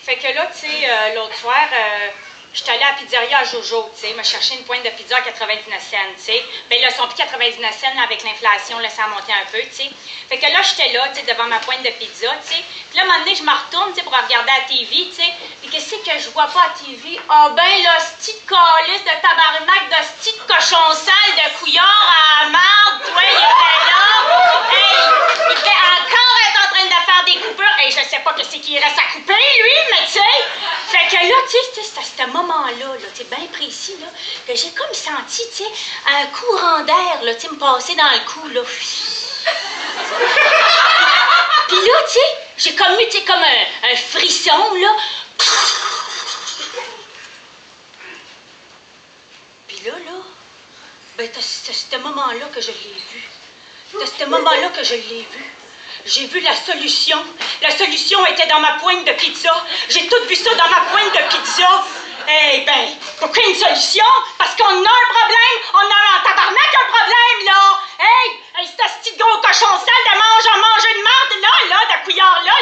Fait que là, tu sais, l'autre soir, j'étais allée à la pizzeria à Jojo, tu sais, me chercher une pointe de pizza à 99 cents, tu sais. Ben là, ils sont plus 99 cents, là, avec l'inflation, là, ça a monté un peu, tu sais. Fait que là, j'étais là, tu sais, devant ma pointe de pizza, tu sais. Puis là, à un moment donné, je me retourne, tu sais, pour regarder la TV, tu sais. Puis qu'est-ce que je vois pas à TV? Ah ben, l'hostie de calice de tabarnak, d'hostie de cochon sale, de couillard à la marde, toi, il était là. Hey, il était encore en train de faire des coupures. Hey, je sais pas que c'est qu'il reste à couper, lui, mais tu sais. Fait que là, tu sais, c'est à ce moment-là, tu sais, bien précis, là, que j'ai comme senti, tu sais, un courant d'air, là, tu sais, me passer dans le cou, là. Puis là, tu sais, j'ai comme eu, tu sais, comme un frisson, là. Puis là, ben, c'est à ce moment-là que je l'ai vu. C'est à ce moment-là que je l'ai vu. J'ai vu la solution. La solution était dans ma pointe de pizza. J'ai tout vu ça dans ma pointe de pizza. Eh ben, pourquoi une solution? Parce qu'on a un problème. On a en tabarnak un problème, là. Hey, c'est ce petit gros cochon sale de manger de marde, là, de couillard, là.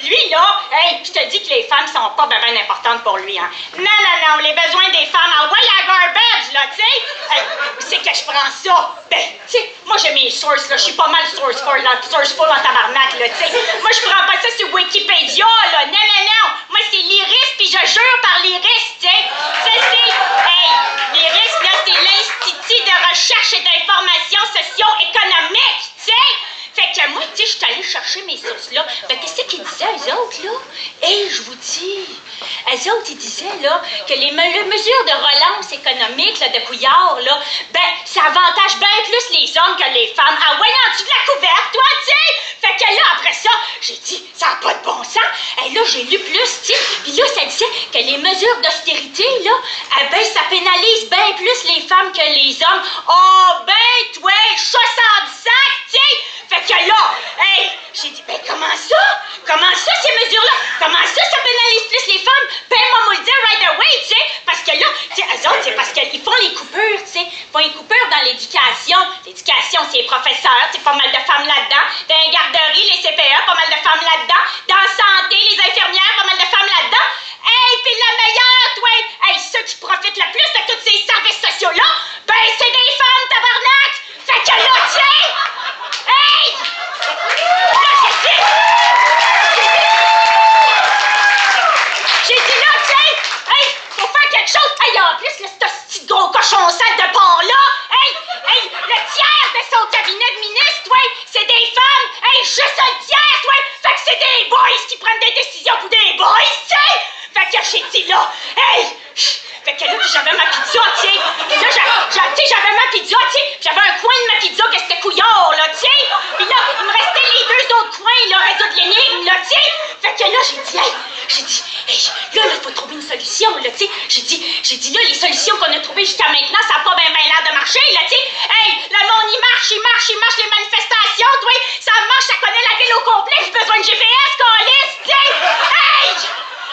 Lui, là, hey, je te dis que les femmes sont pas ben importantes pour lui, hein. Non, les besoins des femmes, envoie la garbage, là, tu sais. Hey, où c'est que je prends ça? Ben, tu sais, moi, j'ai mes sources, là. Je suis pas mal sourceful en tabarnak, là, tu sais. Moi, je prends pas ça sur Wikipédia, là. Non. Moi, c'est l'IRIS, puis je jure par l'IRIS, tu sais. Ça, c'est, hey, l'IRIS, là, c'est l'Institut de recherche et d'information socio-économique, tu sais. Fait que moi, tu sais, je suis allée chercher mes sources là. Ben, qu'est-ce qu'ils disaient, eux autres, là? Et je vous dis, eux autres, ils disaient, là, que les mesures de relance économique, là, de Couillard, là, ben, ça avantage bien plus les hommes que les femmes. Ah ouais, en dessous de la couverte, toi, tu sais! Fait que là, après ça, j'ai dit, ça n'a pas de bon sens. Et là, j'ai lu plus, tu sais. Puis là, ça disait que les mesures d'austérité, là, eh ben, ça pénalise bien plus les femmes que les hommes. Oh, ben, toi, chasse en sac, tu sais! Fait que là, hey, j'ai dit, ben comment ça? Comment ça, ces mesures-là? Comment ça pénalise plus les femmes? Ben, moi, le dire right away, tu sais, parce que là, tu sais, eux autres, c'est parce qu'ils font les coupures, tu sais, ils font les coupures dans l'éducation. L'éducation, c'est les professeurs, c'est pas mal de femmes là-dedans. Dans les garderies, les CPE, pas mal de femmes là-dedans. Dans la santé, les infirmières, pas mal de femmes là-dedans. Hey, puis la meilleure, toi, hey, ceux qui profitent le plus de tous ces services sociaux-là, ben, c'est des femmes, tabarnak! Fait que là, tu sais, hey! Là, j'ai dit là, tu sais, hey, faut faire quelque chose. Hey, en plus, là, ce petit gros cochon sale de porc-là, hey, le tiers de son cabinet de ministre, ouais, c'est des femmes. Hey, juste un tiers, ouais, fait que c'est des boys qui prennent des décisions pour des boys, tu sais. Fait que j'ai dit là, hey, fait que là, j'avais ma pizza, tu sais. Puis là, j'avais ma pizza, tu sais. J'avais un coin de ma pizza que c'était couillard, là, tu sais. Puis là, il me restait les deux autres coins, là, résoudre l'énigme, là, tu sais. Fait que là, j'ai dit, là, il faut trouver une solution, là, tu sais. J'ai dit, là, les solutions qu'on a trouvées jusqu'à maintenant, ça n'a pas bien l'air de marcher, là, tu sais. Hey, le monde, il marche, les manifestations, toi, ça marche, ça connaît la ville au complet, j'ai besoin de GPS, câlisse, tu sais. Hey!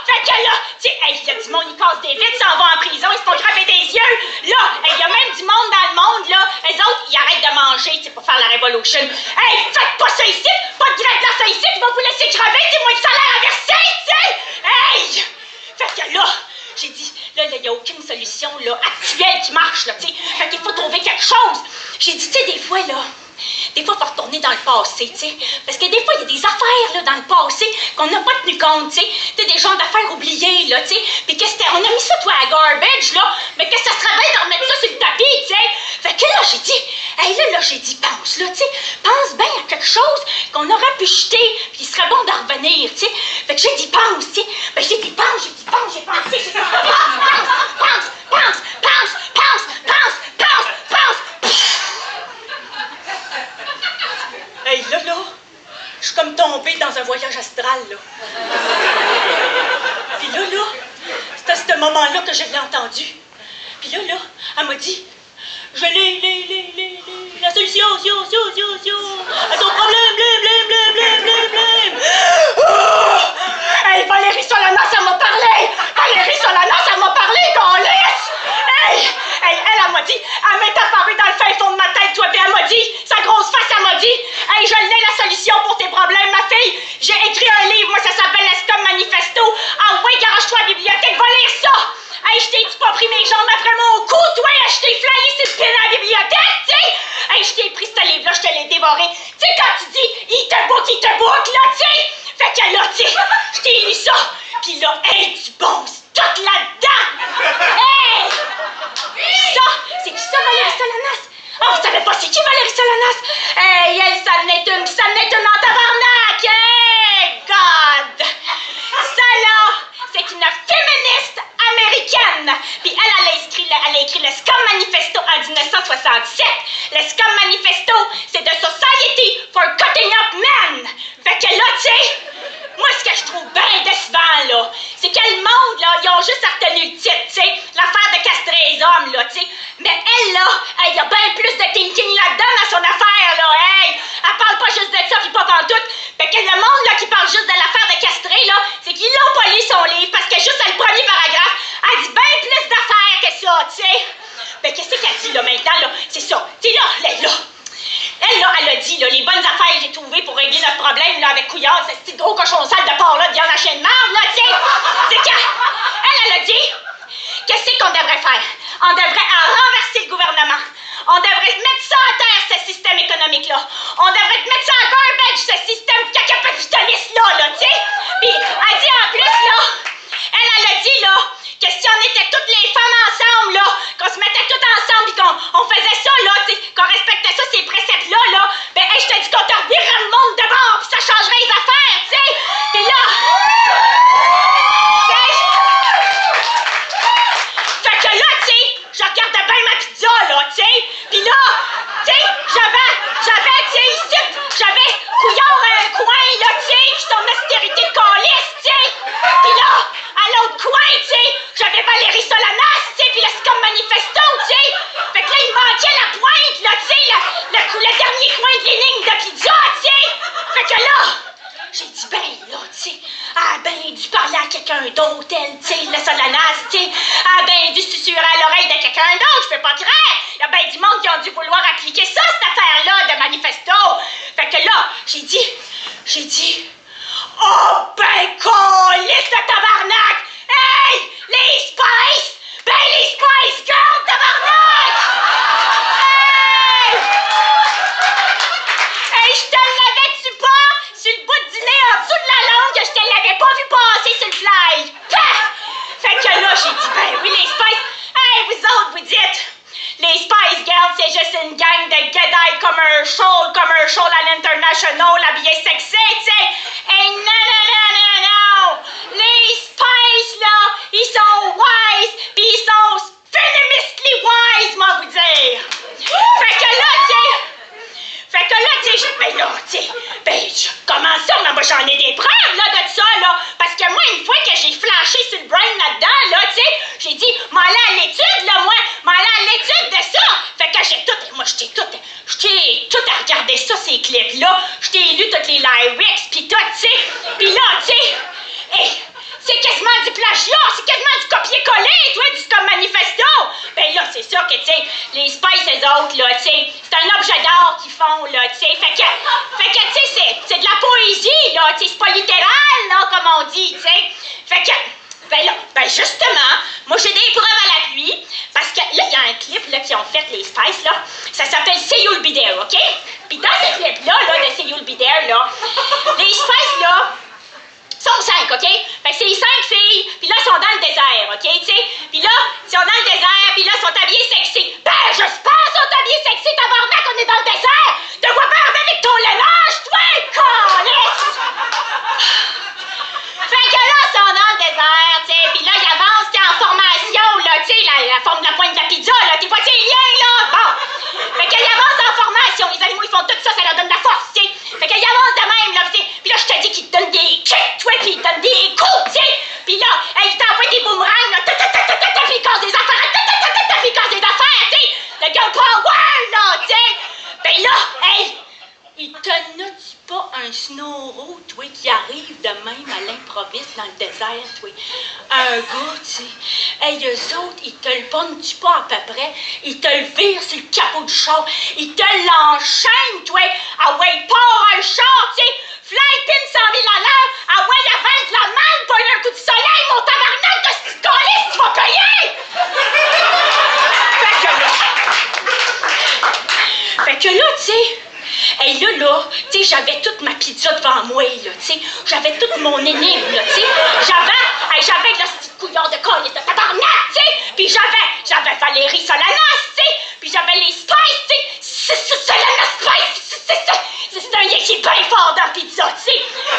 Fait que là, tu sais, hey, le du monde, il casse des vitres, s'en va en prison, ils se font graver des yeux. Là, il y a même du monde dans le monde, là. Eux autres, ils arrêtent de manger, tu sais, pour faire la révolution. Hey, faites pas ça ici, pas de grève dans ça ici, tu vas vous laisser crever, c'est moins de salaire à verser, tu sais. Hey! Fait que là, j'ai dit, là, il n'y a aucune solution, là, actuelle qui marche, là, tu sais. Fait qu'il faut trouver quelque chose. J'ai dit, tu sais, des fois, il faut retourner dans le passé, tu sais. Parce que des fois, il y a des affaires, là, dans le passé qu'on n'a pas tenu compte, tu sais. Tu sais, des genres d'affaires oubliées, là, tu sais. Puis on a mis ça, toi, à garbage, là. Mais que ça serait bien de remettre ça sur le tapis, tu sais. Fait que là, j'ai dit, hey, là, j'ai dit, pense, là, tu sais. Pense bien à quelque chose qu'on aurait pu jeter, puis il serait bon d'en revenir, tu sais. Fait que j'ai dit, pense, tu sais. Ben, j'ai dit, pense, j'ai pensé, pense. Hey, là, je suis comme tombée dans un voyage astral, là. Puis là, c'est à ce moment-là que je l'ai entendu. Puis là, elle m'a dit, je l'ai, la solution, à ton problème, blême. Oh! Hey, Valérie Solana, ça m'a parlé! Câlisse! Hey, elle m'a dit, elle m'est apparue dans le fin fond de ma tête, toi, puis elle m'a dit, sa grosse face, elle m'a dit, hey, je l'ai la solution pour tes problèmes, ma fille. J'ai écrit un livre, moi, ça s'appelle l'Escom Manifesto. Ah oui, livre-là, je te l'ai dévoré. Tu sais, quand tu dis « il te boucle », là, tu sais. Fait que là, tu sais, je t'ai lu ça. Puis là, hey, du bon stock là-dedans. Hey! Ça, c'est qui ça, Valérie Solanas? Oh, vous savez pas c'est qui Valérie Solanas? Hey, elle, ça n'est une en tabarnak! Hey, God! Ça, là, c'est une féministe américaine. Puis elle a écrit le Scum Manifesto en 1967. Le Scum Manifesto, c'est The Society for Cutting Up Men. Fait que là, tu sais, moi, ce que je trouve bien décevant, là, c'est que le monde, là, ils ont juste retenu le titre, tu sais, l'affaire de castrer les hommes, là, tu sais. Mais elle, là, il y a bien plus de thinking là-dedans dans son affaire, là, hey! Elle parle pas juste de ça, puis pas pantoute. Fait que le monde, là, qui parle juste de l'affaire de castrer, là, c'est qu'ils l'ont pas lu son livre, parce que juste dans le premier paragraphe, elle dit bien plus d'affaires que ça, tu sais. Ben, qu'est-ce qu'elle dit, là, maintenant, là? C'est ça. Tu sais, là, elle, là, elle a dit, là, les bonnes affaires que j'ai trouvées pour régler notre problème, là, avec Couillard, ce petit gros cochon sale de porc, là, de viande en chaîne de marde, là, tu sais. C'est qu'elle a dit, qu'est-ce qu'on devrait faire? On devrait renverser le gouvernement. On devrait mettre ça à terre, ce système économique-là. On devrait mettre ça en garbage, ce système capitaliste-là, là, tu sais. Puis, elle dit en plus, là, elle a dit, là, que si on était toutes les femmes ensemble, là, qu'on se mettait toutes ensemble et qu'on faisait ça, là, qu'on respectait ça, ces préceptes-là, là, ben, hey, je te dis qu'on te revirerait le monde de bord puis ça changerait les affaires, tu sais. Puis là, tu sais, fait que là, tu sais, je regardais bien ma pizza, là, tu sais. Puis là, tu sais, j'avais, tu sais, ici, j'avais Couillard à un coin, là, tu sais, qui son austérité de calice, tu sais. Puis là, à l'autre coin, tu sais, j'avais Valérie Solanas, tu sais, puis le Scum Manifesto, tu sais. Fait que là, il manquait la pointe, là, tu sais, le dernier coin de l'énigme de pizza, tu sais. Fait que là, j'ai dit, ben là, tu sais, elle a ben dû parler à quelqu'un d'autre, elle, tu sais, le Solanas, tu sais. Elle a ben dû susurrer à l'oreille de quelqu'un d'autre, je peux pas croire. Il y a ben du monde qui ont dû vouloir appliquer ça, cette affaire-là de manifesto. Fait que là, j'ai dit, oh ben, câlisse de tabarnak! Hey! Les Spice! Ben, les Spice Girls, tabarnak! Hey! Hey, je te l'avais-tu pas sur le bout du nez en dessous de la langue que je te l'avais pas vu passer sur le fly? Pah! Fait que là, j'ai dit, ben oui, les Spice... Hey, vous autres, vous dites... Les Spice Girls, c'est juste une gang de gadailles commercial à l'international, habillés sexy, tu sais. Hey, non! Les Spice, là, ils sont wise, pis ils sont feministly wise, moi vous dire. Fait que là, tu sais, comment ça? Mais moi, j'en ai des preuves, là, de ça, là. Parce que moi, une fois que j'ai flashé sur le brain là-dedans, là, tu sais, j'ai dit, m'aller à l'étude, là, m'aller à l'étude de ça. Fait que j'ai tout à regarder ça, ces clips-là. Je t'ai lu toutes les lyrics, pis tout, tu sais. Pis là, tu sais, hey, c'est quasiment du plagiat, c'est quasiment du copier-coller, toi, du Scum Manifesto. Ben là, c'est sûr que, tu sais, les Spice, eux autres, là, tu sais, c'est un objet d'art qu'ils font, là, tu sais. Fait que tu sais, c'est de la poésie, là, tu sais, c'est pas littéral, là, comme on dit, tu sais. Fait que, ben justement, moi, j'ai des preuves à l'appui, parce que là, il y a un clip, là, qu'ils ont fait, les Spice, là, ça s'appelle See You'll Be There, OK? Puis dans ce clip-là, là, de See You'll Be There, là, les Spice, là, sont 5, OK? Fait que c'est les 5 filles, puis là, ils sont dans le désert, OK, tu sais? Puis là, ils sont dans le désert, puis là, ils sont habillés sexy. Ben, j'espère qu'ils sont habillés sexy, tabarnak, on est dans le désert! Te vois pas avec ton linage, toi, câlisse! Fait que là, ils sont dans le désert, tu sais, puis là, ils avancent, tu sais, en formation, là, tu sais, la forme de la pointe de la pizza, là, t'es vois ces liens, là? Bon! Fait qu'ils avancent en formation, les animaux, ils font tout ça, ça leur donne de la force, tu sais. Fait qu'ils avancent de même, là, tu sais. Puis là, je te dis qu'ils te donnent des kicks, toi, puis ils te donnent des coups, tu sais. Puis là, ils t'envoient des boomerangs, là, puis ils cassent des affaires, puis ils cassent des affaires, tu sais. Le girl power, là, tu sais. Ben là, hey, il te note pas un snowro, toi, qui arrive de même à l'improviste dans le désert, toi. Un gars, tu sais. Hey, eux autres, ils te le pognent-tu pas à peu près? Ils te le virent sur le capot du char. Ils te l'enchaînent, toi. Ah ouais, part un char, tu sais. Fly pin 100 000 à l'heure. Ah ouais, avant de la malle, pas un coup de soleil, mon tabarnak de ce calice, tu vas payer! Fait que là, tu sais, Hey, là, tu sais, j'avais toute ma pizza devant moi, là, tu sais. J'avais toute mon énigme, là, tu sais. J'avais de la petite couillard de colle de tabarnak, tu sais. Puis j'avais Valérie Solanas, tu sais. Puis j'avais les Spice, tu sais. Solanas Spice, c'est un lien qui est bien fort dans la pizza, tu sais.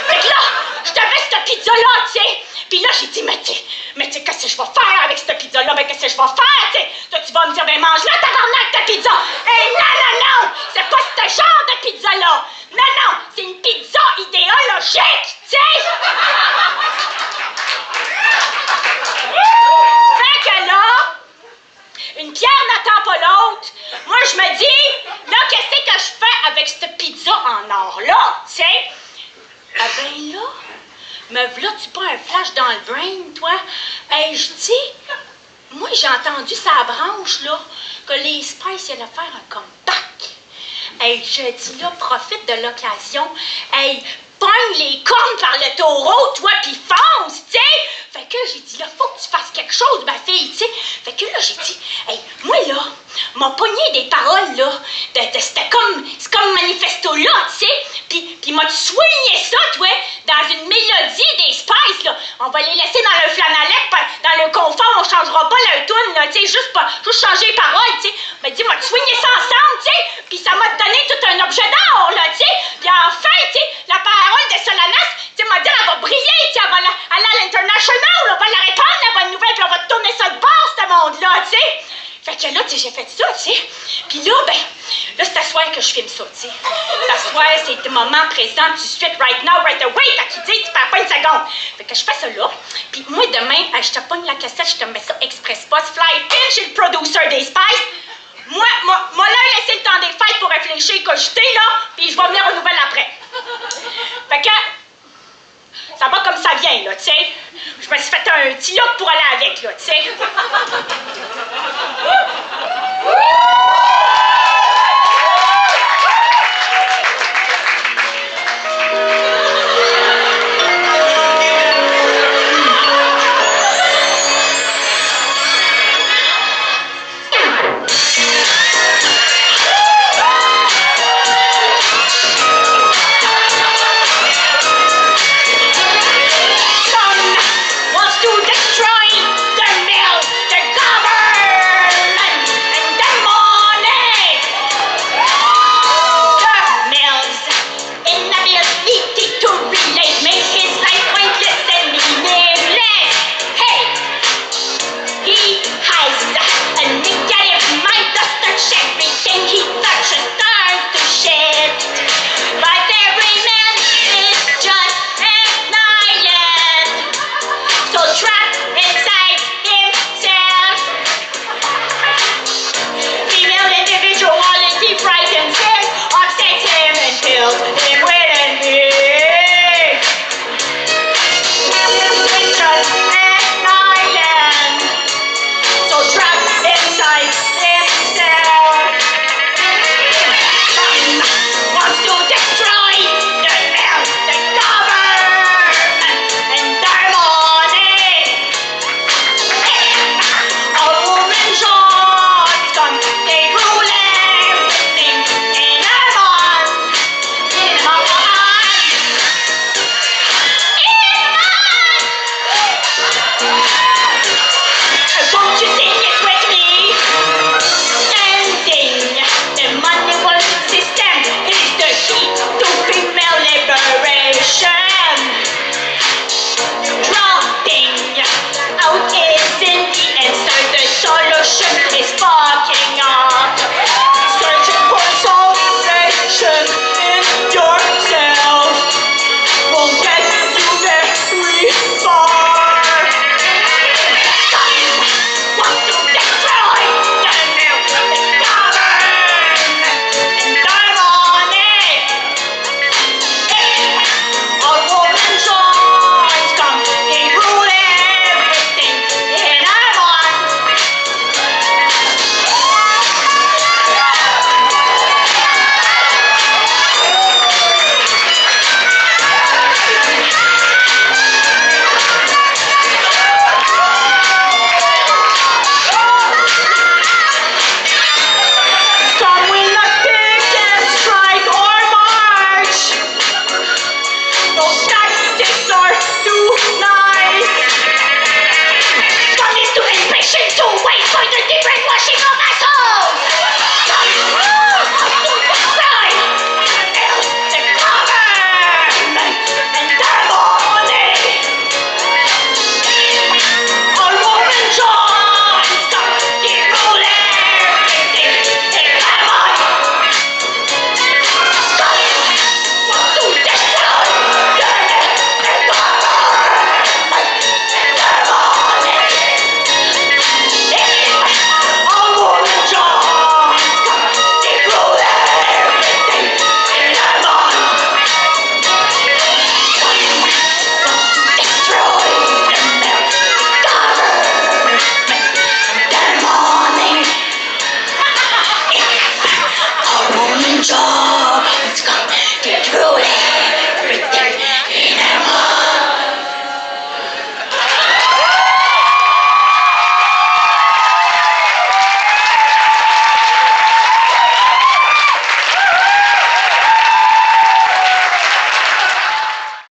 Fait que là, je t'avais cette pizza-là, tu sais. Puis là, j'ai dit, mais tu sais, qu'est-ce que je vais faire avec cette pizza-là? Mais qu'est-ce que je vais faire, tu sais? Toi, tu vas me dire, ben mange-la, tabarnak, ta pizza! Non! C'est pas ce genre de pizza-là! Non! C'est une pizza idéologique, tu sais! Fait que là, une pierre n'attend pas l'autre. Moi, je me dis, là, qu'est-ce que je fais avec cette pizza en or-là, tu sais? Ah ben là... Me v'là-tu pas un flash dans le brain, toi? Hey, je dis, moi, j'ai entendu sa branche, là, que les Spice allaient faire un comeback. Hey, je dis, là, profite de l'occasion. Hey, pogne les cornes par le taureau, toi, pis fonce, tu sais! Fait que j'ai dit, là, faut que tu fasses quelque chose, ma fille, tu sais. Fait que là, j'ai dit, hey, moi, là, m'a pogné des paroles, là, c'est comme manifesto, là, tu sais. Puis m'a soigné ça, toi, dans une mélodie des Spice, là. On va les laisser dans le flanalette, dans le confort, on changera pas la toune, là, tu sais, juste changer les paroles, tu sais. M'a dit, m'a soigné ça ensemble, tu sais. Puis ça m'a donné tout un objet d'or, là, tu sais. Puis enfin, tu sais, la parole de Solanas, tu sais, m'a dit, elle va briller, tu sais, elle va aller à l'international, on va la répandre, la bonne nouvelle, puis on va tourner ça de bord, ce monde-là, tu sais. Fait que là, tu sais, j'ai fait ça, tu sais. Puis là, ben, là, c'est à soir que je filme ça, tu sais. À soir, c'est le moment présent, tout de suite, right now, right away. Fait qu'il dit, tu perds pas une seconde. Fait que je fais ça là. Puis moi, demain, je te pogne la cassette, je te mets ça express post, fly in chez le producer des Spice. Moi, là, laisser le temps des fêtes pour réfléchir, cogiter, là, puis je vais venir aux nouvelles après. Fait que, ça va comme ça vient, là, tu sais. Je me suis fait un petit look pour aller avec, là, tu sais. Wants to destroy the mill, the government.